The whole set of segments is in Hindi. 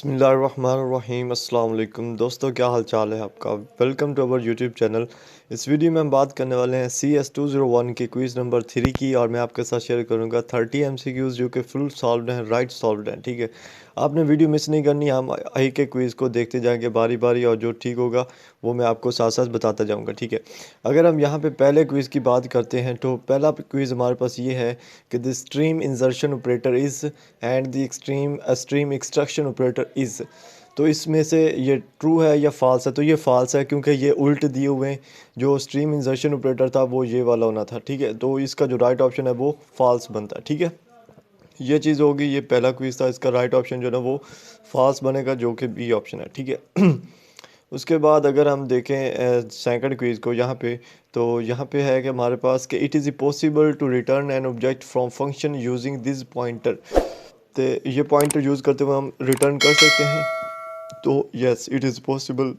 बिस्मिल्लाहिर्रहमानिर्रहीम अस्सलाम वालेकुम दोस्तों, क्या हाल चाल है आपका। Welcome to our YouTube channel. इस वीडियो में हम बात करने वाले हैं CS201 के क्विज़ नंबर 3 की, और मैं आपके साथ शेयर करूंगा 30 MCQs जो कि फुल सॉल्व्ड हैं, राइट सॉल्व्ड हैं। ठीक है, आपने वीडियो मिस नहीं करनी। हम एक एक क्विज़ को देखते जाएंगे बारी बारी, और जो ठीक होगा वो मैं आपको साथ साथ बताता जाऊँगा। ठीक है, अगर हम यहाँ पे पहले क्विज़ की बात करते हैं तो पहला क्विज़ हमारे पास ये है कि the stream insertion operator is and the stream extraction operator is. तो इसमें से ये ट्रू है या फॉल्स है। तो ये फॉल्स है क्योंकि ये उल्ट दिए हुए हैं। जो स्ट्रीम इंसर्शन ऑपरेटर था वो ये वाला होना था। ठीक है, तो इसका जो राइट ऑप्शन है वो फॉल्स बनता है। ठीक है, ये चीज़ होगी। ये पहला क्विज था, इसका राइट ऑप्शन जो है ना वो फॉल्स बनेगा, जो कि बी ऑप्शन है। ठीक है उसके बाद अगर हम देखें सेकंड क्विज को यहाँ पे, तो यहाँ पे है कि हमारे पास कि it is possible to return an object from function using this pointer. तो ये पॉइंटर यूज़ करते हुए हम रिटर्न कर सकते हैं। तो यस, इट इज़ पॉसिबल।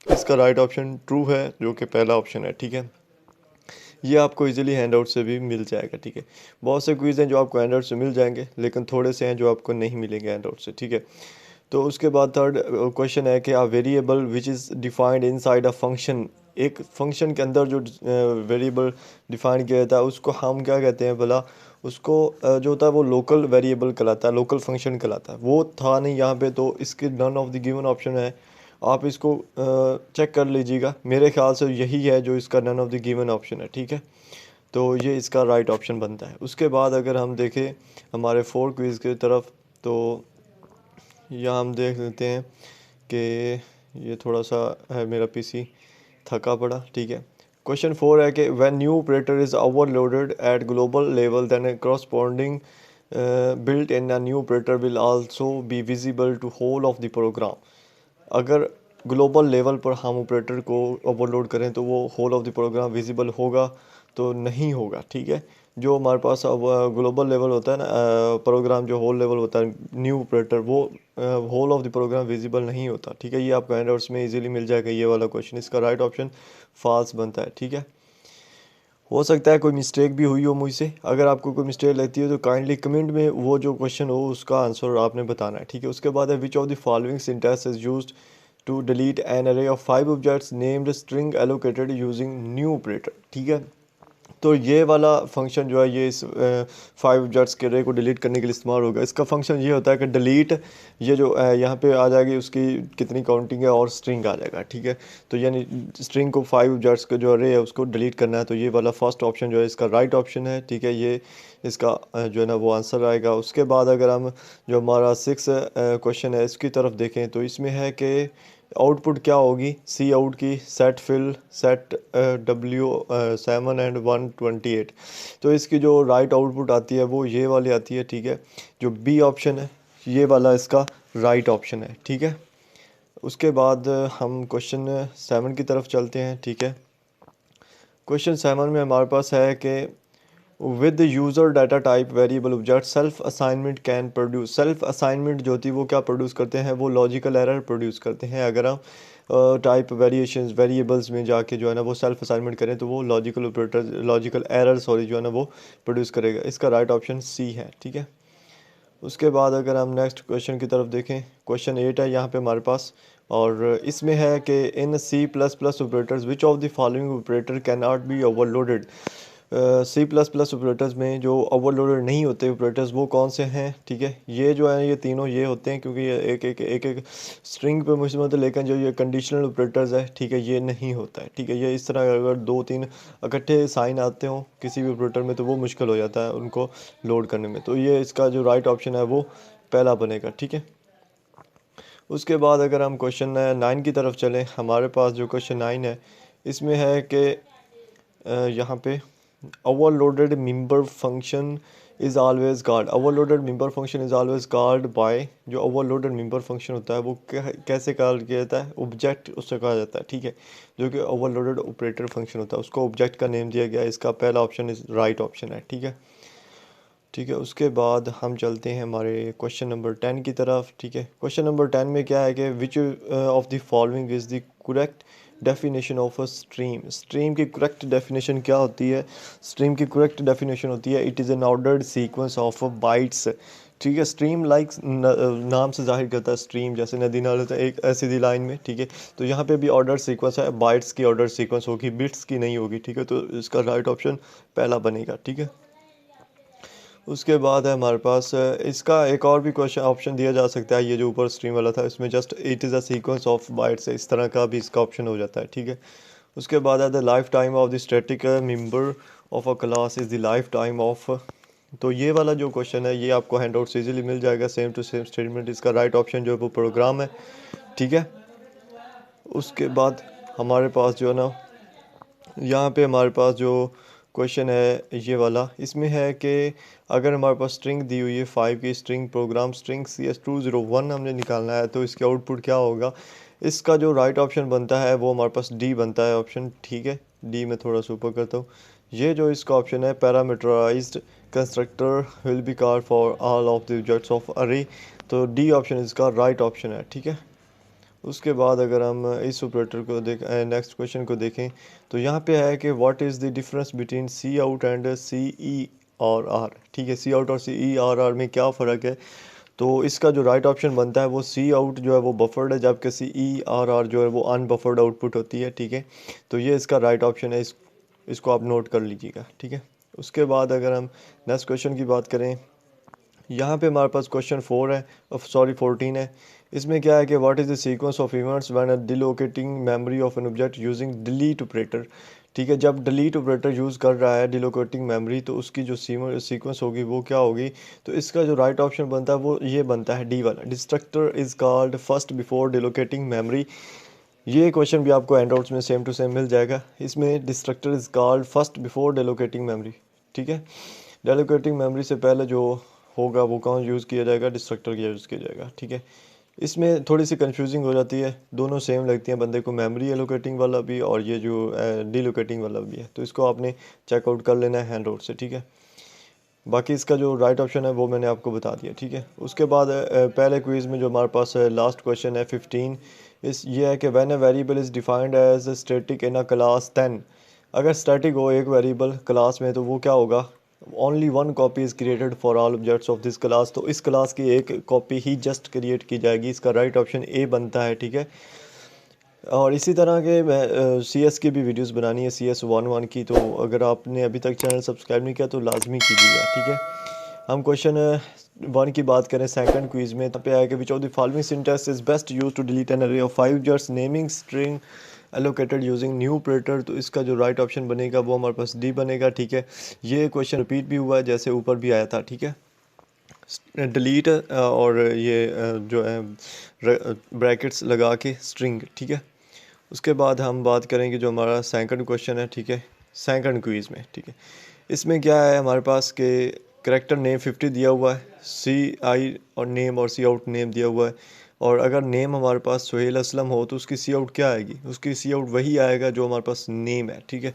इसका राइट ऑप्शन ट्रू है, जो कि पहला ऑप्शन है। ठीक है, ये आपको इजीली हैंडआउट से भी मिल जाएगा। ठीक है, बहुत से क्विज़ हैं जो आपको हैंडआउट से मिल जाएंगे, लेकिन थोड़े से हैं जो आपको नहीं मिलेंगे हैंडआउट से। ठीक है, तो उसके बाद थर्ड क्वेश्चन है कि a variable which is defined inside a function. एक फंक्शन के अंदर जो वेरिएबल डिफाइन किया जाता है उसको हम क्या कहते हैं भला। उसको जो होता है वो लोकल वेरिएबल कहलाता है, लोकल फंक्शन कहलाता है। वो था नहीं यहाँ पे, तो इसके none of the given option है। आप इसको चेक कर लीजिएगा, मेरे ख्याल से यही है जो इसका none of the given option है। ठीक है, तो ये इसका राइट ऑप्शन बनता है। उसके बाद अगर हम देखें हमारे फोर क्विज़ की तरफ, तो यहाँ हम देख लेते हैं कि ये थोड़ा सा है मेरा पीसी थका पड़ा। ठीक है, क्वेश्चन 4 है कि when new operator is overloaded at global level then corresponding built in a new operator will also be visible to whole of the program. अगर ग्लोबल लेवल पर हम ऑपरेटर को ओवरलोड करें तो वो whole of the program visible होगा तो नहीं होगा। ठीक है, जो हमारे पास अब ग्लोबल लेवल होता है ना प्रोग्राम, जो होल लेवल होता है न्यू ऑपरेटर, वो whole of the program visible नहीं होता। ठीक है, ये आपको हैंडआउट्स में इजीली मिल जाएगा ये वाला क्वेश्चन। इसका राइट ऑप्शन फॉल्स बनता है। ठीक है, हो सकता है कोई मिस्टेक भी हुई हो मुझसे। अगर आपको कोई मिस्टेक लगती है तो काइंडली कमेंट में वो जो क्वेश्चन हो उसका आंसर आपने बताना है। ठीक है, उसके बाद है which of the following syntax is used to delete an array of 5 objects named string allocated using new operator. ठीक है, तो ये वाला फंक्शन जो है ये इस 5 ऑब्जेक्ट्स के रे को डिलीट करने के लिए इस्तेमाल होगा। इसका फंक्शन ये होता है कि डिलीट, ये जो यहाँ पे आ जाएगी उसकी कितनी काउंटिंग है और स्ट्रिंग आ जाएगा। ठीक है, तो यानी स्ट्रिंग को 5 ऑब्जेक्ट्स का जो रे है उसको डिलीट करना है। तो ये वाला फर्स्ट ऑप्शन जो है इसका राइट ऑप्शन है। ठीक है, ये इसका जो है ना वो आंसर आएगा। उसके बाद अगर हम जो हमारा 6 क्वेश्चन है इसकी तरफ देखें, तो इसमें है कि आउटपुट क्या होगी सी आउट की set fill set W7 and 128। तो इसकी जो राइट आउटपुट आती है वो ये वाली आती है। ठीक है, जो बी ऑप्शन है ये वाला इसका राइट ऑप्शन है। ठीक है, उसके बाद हम क्वेश्चन 7 की तरफ चलते हैं। ठीक है, क्वेश्चन 7 में हमारे पास है कि with user data type variable object self assignment can produce. Self assignment जो होती है वो क्या प्रोड्यूस करते हैं, वो लॉजिकल एरर प्रोड्यूस करते हैं। अगर हम टाइप वेरिएशंस वेरिएबल्स में जाके जो है ना वो सेल्फ असाइनमेंट करें तो वो logical operator logical error sorry जो है ना वो प्रोड्यूस करेगा। इसका राइट ऑप्शन सी है। ठीक है, उसके बाद अगर हम नेक्स्ट क्वेश्चन की तरफ देखें, क्वेश्चन 8 है यहाँ पे हमारे पास, और इसमें है कि इन C++ operators which of the following operator can not be overloaded. C++ operators में जो ओवरलोडेड नहीं होते ऑपरेटर्स वो कौन से हैं। ठीक है, ये जो है ये तीनों ये होते हैं, क्योंकि ये एक स्ट्रिंग पे मुश्तमिल है, लेकिन जो ये कंडीशनल ऑपरेटर्स है ठीक है ये नहीं होता है। ठीक है, ये इस तरह अगर 2-3 इकट्ठे साइन आते हों किसी भी ऑपरेटर में तो वो मुश्किल हो जाता है उनको लोड करने में। तो ये इसका जो राइट ऑप्शन है वो पहला बनेगा। ठीक है, उसके बाद अगर हम क्वेश्चन 9 की तरफ चलें, हमारे पास जो क्वेश्चन 9 है इसमें है कि यहाँ पे overloaded member function is always called. Overloaded member function is always called by. जो ओवरलोडेड मेंबर फंक्शन होता है वो कैसे कॉल किया जाता है, ऑब्जेक्ट उससे कहा जाता है। ठीक है, जो कि ओवरलोडेड ऑपरेटर फंक्शन होता है उसको ऑब्जेक्ट का नेम दिया गया है। इसका पहला ऑप्शन इज राइट ऑप्शन है। ठीक है, ठीक है, उसके बाद हम चलते हैं हमारे क्वेश्चन नंबर 10 की तरफ। ठीक है, क्वेश्चन नंबर 10 में क्या है कि which of the following is the correct definition of a stream. Stream की करेक्ट डेफिनेशन क्या होती है। स्ट्रीम की करेक्ट डेफिनेशन होती है it is an ordered sequence of bytes ठीक है। स्ट्रीम लाइक नाम से जाहिर करता है स्ट्रीम, जैसे नदी नाला होता है एक सीधी लाइन में, ठीक है। तो यहाँ पे भी ऑर्डर सीक्वेंस है, बाइट्स की ऑर्डर सीक्वेंस होगी, बिट्स की नहीं होगी, ठीक है। तो इसका राइट ऑप्शन पहला बनेगा, ठीक है। उसके बाद है हमारे पास इसका एक और भी क्वेश्चन ऑप्शन दिया जा सकता है, ये जो ऊपर स्ट्रीम वाला था इसमें just it is a sequence of bytes है, इस तरह का भी इसका ऑप्शन हो जाता है, ठीक है। उसके बाद है the life time of the static member of a class is the life time of. तो ये वाला जो क्वेश्चन है ये आपको हैंड आउट से इजीली मिल जाएगा, सेम टू सेम स्टेटमेंट। इसका राइट ऑप्शन जो है वो प्रोग्राम है, ठीक है। उसके बाद हमारे पास जो है ना, यहाँ पे हमारे पास जो क्वेश्चन है ये वाला, इसमें है कि अगर हमारे पास स्ट्रिंग दी हुई है 5 की स्ट्रिंग, प्रोग्राम स्ट्रिंग CS201 हमने निकालना है, तो इसके आउटपुट क्या होगा। इसका जो राइट ऑप्शन बनता है वो हमारे पास डी बनता है ऑप्शन, ठीक है। डी में थोड़ा सा ऊपर करता हूँ। ये जो इसका ऑप्शन है parameterized constructor will be called for all of the objects of array, तो डी ऑप्शन इसका राइट ऑप्शन है, ठीक है। उसके बाद अगर हम इस ऑपरेटर को नेक्स्ट क्वेश्चन को देखें, तो यहाँ पे है कि what is the difference between C out and CERR, ठीक है। सी आउट और CERR में क्या फ़र्क है। तो इसका जो राइट ऑप्शन बनता है वो सी आउट जो है वो बफर्ड है, जबकि CERR जो है वो अनबफर्ड आउटपुट होती है, ठीक है। तो ये इसका राइट ऑप्शन है, इसको आप नोट कर लीजिएगा, ठीक है। उसके बाद अगर हम नेक्स्ट क्वेश्चन की बात करें, यहाँ पे हमारे पास क्वेश्चन 4 है, सॉरी 14 है। इसमें क्या है कि what is the sequence of events when deallocating memory of an object using delete operator, ठीक है। जब डिलीट ऑपरेटर यूज़ कर रहा है डिलोकेटिंग मेमोरी, तो उसकी जो सीक्वेंस होगी वो क्या होगी। तो इसका जो राइट ऑप्शन बनता है वो ये बनता है डी वाला, destructor is called first before deallocating memory. ये क्वेश्चन भी आपको हैंडआउट्स में सेम टू सेम मिल जाएगा। इसमें destructor is called first before deallocating memory, ठीक है। डिलोकेटिंग मेमोरी से पहले जो होगा वो कौन यूज़ किया जाएगा, डिस्ट्रक्टर का यूज़ किया जाएगा, ठीक है। इसमें थोड़ी सी कंफ्यूजिंग हो जाती है, दोनों सेम लगती हैं बंदे को, मेमोरी एलोकेटिंग वाला भी और ये जो डिलोकेटिंग वाला भी है। तो इसको आपने चेकआउट कर लेना है हैंड आउट से, ठीक है। बाकी इसका जो राइट ऑप्शन है वो मैंने आपको बता दिया, ठीक है। उसके बाद पहले क्विज़ में जो हमारे पास लास्ट क्वेश्चन है 15, इस ये है कि when a variable is defined as static in a class 10, अगर स्टैटिक हो एक वेरिएबल क्लास में तो वो क्या होगा। Only one copy is created for all objects of this class, तो इस क्लास की एक कॉपी ही जस्ट क्रिएट की जाएगी। इसका राइट ऑप्शन ए बनता है, ठीक है। और इसी तरह के मैं CS की भी वीडियोस बनानी है, CS11 की, तो अगर आपने अभी तक चैनल सब्सक्राइब नहीं किया तो लाजमी कीजिएगा, ठीक है। हम क्वेश्चन 1 की बात करें सेकंड क्विज में, तब पे आया कि which of the following syntax is best use to delete an array of 5 just naming string allocated using new operator. तो इसका जो राइट ऑप्शन बनेगा वो हमारे पास डी बनेगा, ठीक है। ये क्वेश्चन रिपीट भी हुआ है जैसे ऊपर भी आया था, ठीक है। डिलीट और ये जो है ब्रैकेट्स लगा के स्ट्रिंग, ठीक है। उसके बाद हम बात करेंगे जो हमारा सेकंड क्वेश्चन है, ठीक है, सेकंड क्विज़ में, ठीक है। इसमें क्या है हमारे पास के करेक्टर नेम 50 दिया हुआ है, CI और नेम और सी आउट नेम दिया हुआ है। और अगर नेम हमारे पास सुहेल असलम हो तो उसकी सी आउट क्या आएगी, उसकी सी आउट वही आएगा जो हमारे पास नेम है, ठीक है।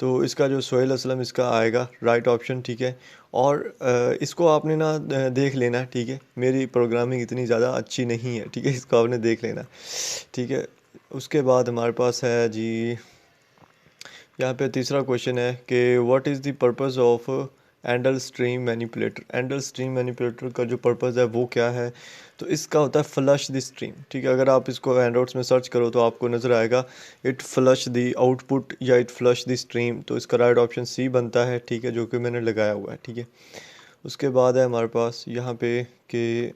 तो इसका जो सोहेल असलम इसका आएगा राइट ऑप्शन, ठीक है। और इसको आपने ना देख लेना, ठीक है। मेरी प्रोग्रामिंग इतनी ज़्यादा अच्छी नहीं है, ठीक है, इसको आपने देख लेना, ठीक है। उसके बाद हमारे पास है जी, यहाँ पे तीसरा क्वेश्चन है कि what is the purpose of endl stream manipulator. Endl stream manipulator का जो पर्पस है वो क्या है। तो इसका होता है फ्लश द स्ट्रीम, ठीक है। अगर आप इसको एंड्रॉइड्स में सर्च करो तो आपको नज़र आएगा इट फ्लश द आउटपुट या इट फ्लश द स्ट्रीम। तो इसका राइट ऑप्शन सी बनता है, ठीक है, जो कि मैंने लगाया हुआ है, ठीक है। उसके बाद है हमारे पास यहाँ पे कि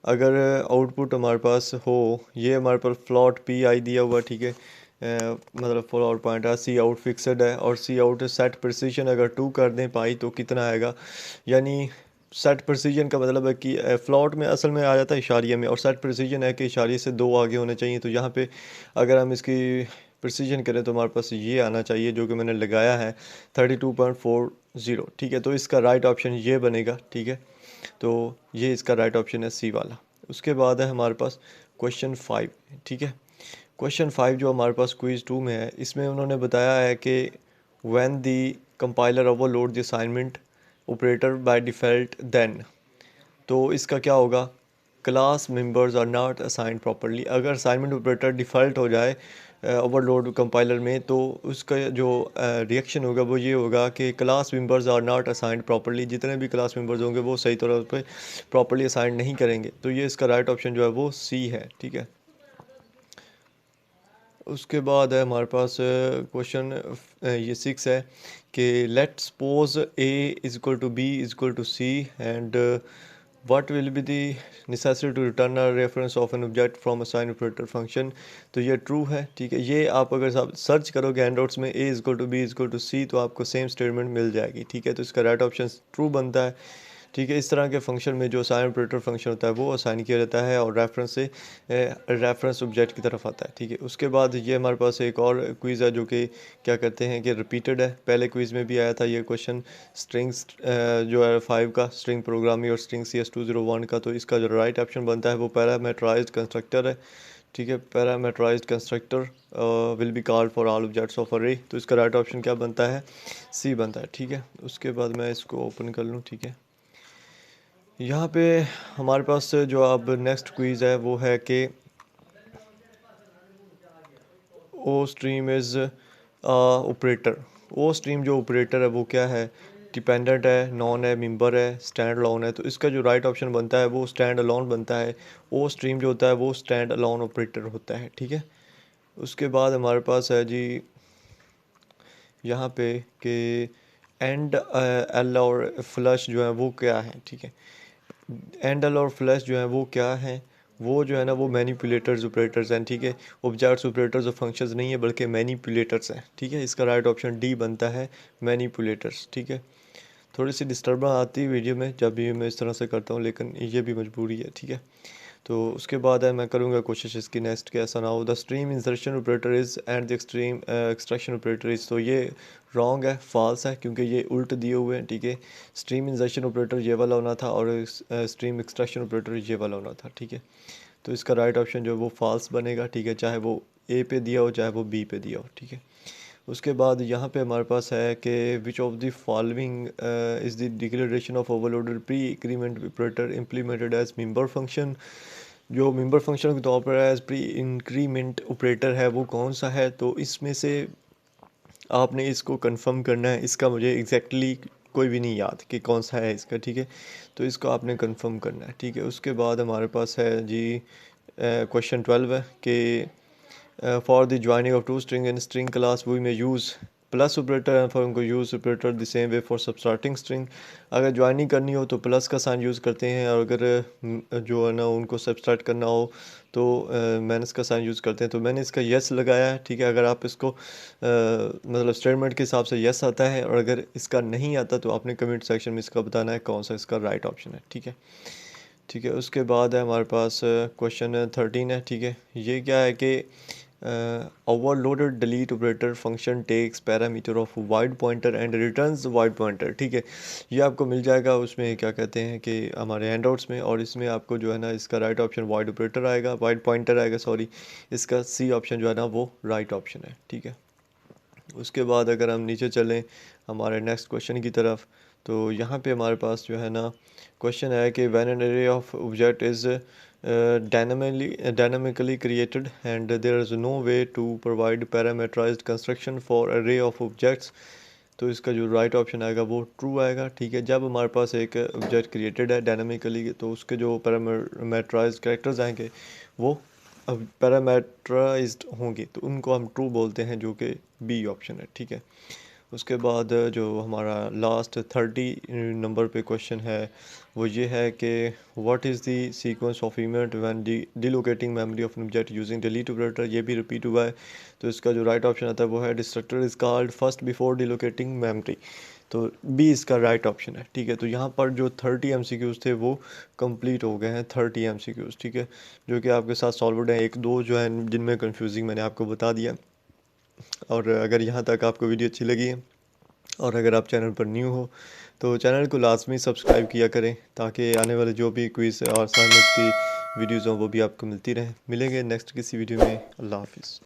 अगर आउटपुट हमारे पास हो, ये हमारे पास फ्लॉट PI दिया हुआ, ठीक है। मतलब फ्लॉट पॉइंट है, सी आउट फिक्सड है और सी आउट सेट प्रिसीजन अगर 2 कर दें पाई तो कितना आएगा। यानी सेट प्रिसीजन का मतलब है कि फ्लॉट में असल में आ जाता है इशारिया में, और सेट प्रिसीजन है कि इशारिये से 2 आगे होने चाहिए। तो यहाँ पे अगर हम इसकी प्रिसीजन करें तो हमारे पास ये आना चाहिए जो कि मैंने लगाया है 32.40, ठीक है। तो इसका राइट ऑप्शन ये बनेगा, ठीक है। तो ये इसका राइट ऑप्शन है सी वाला। उसके बाद है हमारे पास क्वेश्चन 5, ठीक है। क्वेश्चन 5 जो हमारे पास क्विज 2 में है, इसमें उन्होंने बताया है कि when the compiler overload the assignment operator by default then. तो इसका क्या होगा, class members are not assigned properly. अगर असाइनमेंट ऑपरेटर डिफ़ॉल्ट हो जाए ओवरलोड कंपाइलर में, तो उसका जो रिएक्शन होगा वो ये होगा कि class members are not assigned properly, जितने भी क्लास मेंबर्स होंगे वो सही तौर पे प्रॉपर्ली असाइन नहीं करेंगे। तो ये इसका राइट ऑप्शन जो है वो सी है, ठीक है। उसके बाद है हमारे पास क्वेश्चन ये 6 है कि let suppose A is equal to B is equal to C and what will be the necessary to return a reference of an object from a sign operator function. तो ये ट्रू है, ठीक है। ये आप अगर आप सर्च करोगे हैंडआउट्स में A is equal to B is equal to C तो आपको सेम स्टेटमेंट मिल जाएगी, ठीक है। तो इसका राइट ऑप्शन ट्रू बनता है, ठीक है। इस तरह के फंक्शन में जो साइन ऑपरेटर फंक्शन होता है वो असाइन किया जाता है और रेफरेंस से रेफरेंस ऑब्जेक्ट की तरफ आता है, ठीक है। उसके बाद ये हमारे पास एक और क्विज़ है जो कि क्या कहते हैं कि रिपीटेड है। पहले क्विज़ में भी आया था ये क्वेश्चन, स्ट्रिंग्स जो है 5 का, स्ट्रिंग प्रोग्रामिंग और स्ट्रिंग CS201 का। तो इसका जो राइट ऑप्शन बनता है वो पैरामीटराइज्ड कंस्ट्रक्टर है, ठीक है। Parameterized constructor will be called for all objects of array. तो इसका राइट ऑप्शन क्या बनता है, सी बनता है, ठीक है। उसके बाद मैं इसको ओपन कर लूँ, ठीक है। यहाँ पे हमारे पास जो अब नेक्स्ट क्विज़ है वो है कि O stream is operator. O stream जो ऑपरेटर है वो क्या है, डिपेंडेंट है, नॉन है, मेंबर है, स्टैंड अलोन है। तो इसका जो राइट ऑप्शन बनता है वो स्टैंड अलोन बनता है। ओ स्ट्रीम जो होता है वो स्टैंड अलोन ऑपरेटर होता है, ठीक है। उसके बाद हमारे पास है जी यहाँ पे कि एंड एल और फ्लश जो है वो क्या है, ठीक है। एंडल और फ्लैश जो है वो क्या है, वो जो है ना वो मैनिपुलेटर्स ऑपरेटर्स हैं, ठीक है। ऑब्जेक्ट्स ऑपरेटर्स और फंक्शंस नहीं है बल्कि मैनिपुलेटर्स हैं, ठीक है। इसका राइट ऑप्शन डी बनता है, मैनिपुलेटर्स, ठीक है। थोड़ी सी डिस्टर्बेंस आती है वीडियो में जब भी मैं इस तरह से करता हूँ, लेकिन ये भी मजबूरी है, ठीक है। तो उसके बाद है मैं करूँगा कोशिश इसकी नेक्स्ट के ऐसा ना हो। The stream insertion operator is and the extreme extraction operator is. तो ये रॉन्ग है, फॉल्स है, क्योंकि ये उल्ट दिए हुए हैं, ठीक है। स्ट्रीम इंसर्शन ऑपरेटर ये वाला होना था और स्ट्रीम एक्सट्रैक्शन ऑपरेटर ये वाला होना था, ठीक है। तो इसका राइट ऑप्शन जो है वो फॉल्स बनेगा, ठीक है, चाहे वो ए पे दिया हो चाहे वो बी पे दिया हो, ठीक है। उसके बाद यहाँ पे हमारे पास है कि which of the following is the declaration of overloaded pre increment operator implemented as member function. जो मेंबर फंक्शन के तौर पर एज प्री इंक्रीमेंट ऑपरेटर है वो कौन सा है, तो इसमें से आपने इसको कंफर्म करना है। इसका मुझे एग्जैक्टली कोई भी नहीं याद कि कौन सा है इसका, ठीक है। तो इसको आपने कंफर्म करना है, ठीक है। उसके बाद हमारे पास है जी क्वेश्चन 12 है कि for the joining of two string in string class we may use plus operator and for उनको use operator the same way for subtracting string. अगर ज्वाइनिंग करनी हो तो प्लस का साइन यूज़ करते हैं, और अगर जो है ना उनको सबस्ट्रैक्ट करना हो तो माइनस का साइन यूज़ करते हैं। तो मैंने इसका येस लगाया है, ठीक है। अगर आप इसको मतलब स्टेटमेंट के हिसाब से येस आता है, और अगर इसका नहीं आता तो आपने कमेंट सेक्शन में इसका बताना है कौन सा इसका राइट ऑप्शन है, ठीक है। ठीक है, उसके बाद है हमारे पास क्वेश्चन 13 है, ठीक है। ये क्या है कि overloaded delete operator function takes parameter of void pointer and returns void pointer, ठीक है। ये आपको मिल जाएगा उसमें क्या कहते हैं कि हमारे हैंडआउट्स में, और इसमें आपको जो है ना इसका राइट ऑप्शन वाइड ऑपरेटर आएगा, वाइड पॉइंटर आएगा, सॉरी। इसका सी ऑप्शन जो है ना वो राइट ऑप्शन है, ठीक है। उसके बाद अगर हम नीचे चलें हमारे नेक्स्ट क्वेश्चन की तरफ, तो यहाँ पे हमारे पास जो है ना क्वेश्चन है कि when an array of object is dynamically created and there is no way to provide parameterized construction for array of objects। तो इसका जो राइट ऑप्शन आएगा वो ट्रू आएगा, ठीक है। जब हमारे पास एक ऑब्जेक्ट क्रिएटेड है डायनामिकली तो उसके जो पैरामीटराइज्ड कैरेक्टर्स आएंगे वो पैरामीटराइज्ड होंगे, तो उनको हम ट्रू बोलते हैं, जो कि बी ऑप्शन है, ठीक है। उसके बाद जो हमारा लास्ट 30 नंबर पे क्वेश्चन है वो ये है कि what is the sequence of event when deallocating memory of an object using delete operator. ये भी रिपीट हुआ है, तो इसका जो राइट ऑप्शन आता है वो है destructor is called first before deallocating memory. तो बी इसका राइट ऑप्शन है, ठीक है। तो यहाँ पर जो 30 MCQs थे वो कंप्लीट हो गए हैं, 30 MCQs, ठीक है, जो कि आपके साथ सॉल्वड हैं। एक दो जो है जिनमें कंफ्यूजिंग मैंने आपको बता दिया। और अगर यहाँ तक आपको वीडियो अच्छी लगी है और अगर आप चैनल पर न्यू हो तो चैनल को लाजमी सब्सक्राइब किया करें, ताकि आने वाले जो भी क्विज़ और असाइनमेंट की वीडियोज़ हों वो भी आपको मिलती रहें। मिलेंगे नेक्स्ट किसी वीडियो में। अल्लाह हाफिज़।